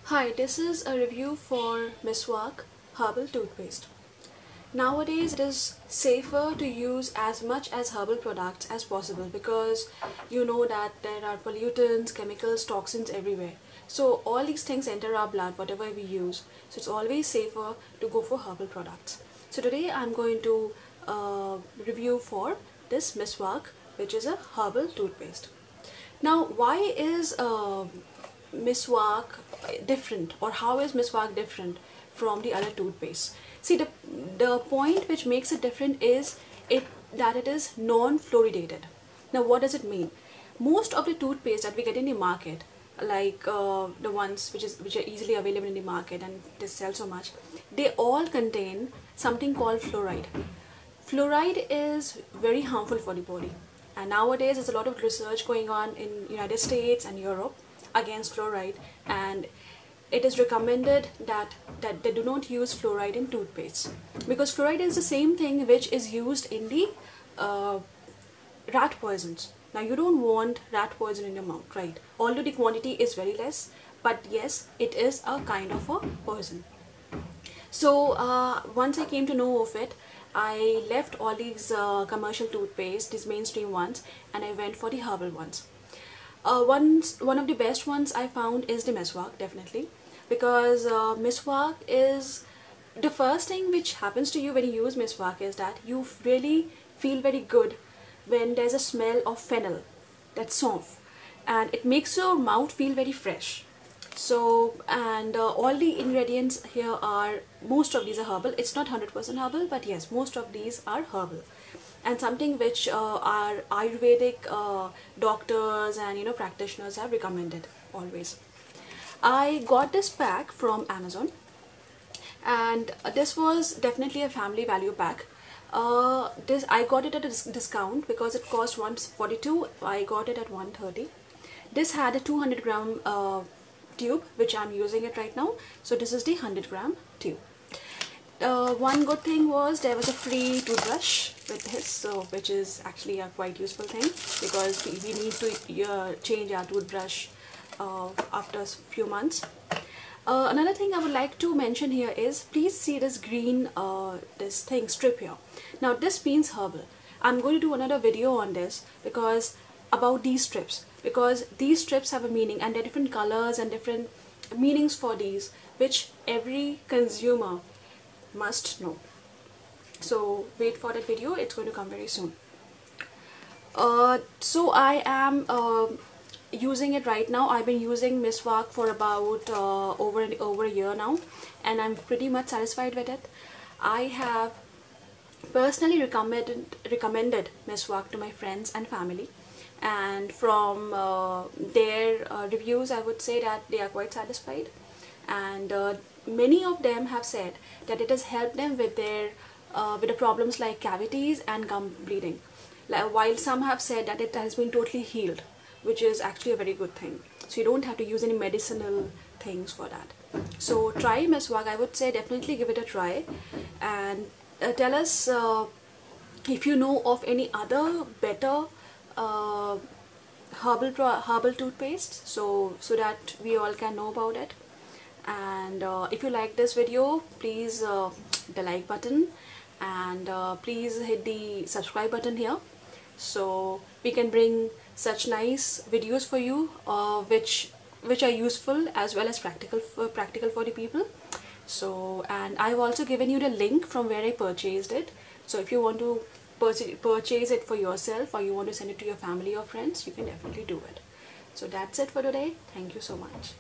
Hi, this is a review for Meswak herbal toothpaste. Nowadays it is safer to use as much as herbal products as possible because you know that there are pollutants, chemicals, toxins everywhere. So all these things enter our blood, whatever we use. So it's always safer to go for herbal products. So today I'm going to review for this Meswak, which is a herbal toothpaste. Now, why is Meswak different, or how is Meswak different from the other toothpaste? See, the point which makes it different is that it is non-fluoridated. Now, what does it mean? Most of the toothpaste that we get in the market, like the ones which are easily available in the market and they sell so much, they all contain something called fluoride. Fluoride is very harmful for the body, and nowadays there's a lot of research going on in United States and Europe against fluoride, and it is recommended that they do not use fluoride in toothpaste because fluoride is the same thing which is used in the rat poisons. Now you don't want rat poison in your mouth, right? Although the quantity is very less, but yes, it is a kind of a poison. So once I came to know of it, I left all these commercial toothpaste, these mainstream ones, and I went for the herbal ones. One of the best ones I found is the Meswak, definitely, because Meswak is the first thing which happens to you when you use Meswak is that you really feel very good when there's a smell of fennel, that's soft, and it makes your mouth feel very fresh. So, and all the ingredients here are, most of these are herbal. It's not 100% herbal, but yes, most of these are herbal, and something which our Ayurvedic doctors and practitioners have recommended always. I got this pack from Amazon, and this was definitely a family value pack. This I got it at a discount because it cost 142. I got it at 130. This had a 200 gram tube, which I'm using it right now. So this is the 100 gram tube. One good thing was there was a free toothbrush with this, so which is actually a quite useful thing because we need to change our toothbrush after a few months. Another thing I would like to mention here is, please see this green this thing strip here. Now this means herbal. I'm going to do another video on this because about these strips, because these strips have a meaning and there are different colors and different meanings for these, which every consumer must know. So wait for that video, it's going to come very soon. So I am using it right now. I've been using Meswak for about over a year now, and I'm pretty much satisfied with it. I have personally recommended Meswak to my friends and family, and from their reviews I would say that they are quite satisfied, and many of them have said that it has helped them with their with the problems like cavities and gum bleeding, while some have said that it has been totally healed, which is actually a very good thing. So you don't have to use any medicinal things for that. So try Meswak. I would say definitely give it a try, and tell us if you know of any other better herbal toothpaste, so that we all can know about it. And if you like this video, please the like button, and please hit the subscribe button here, so we can bring such nice videos for you which are useful as well as practical for the people. So, and I've also given you the link from where I purchased it, so if you want to purchase it for yourself or you want to send it to your family or friends, you can definitely do it. So that's it for today. Thank you so much.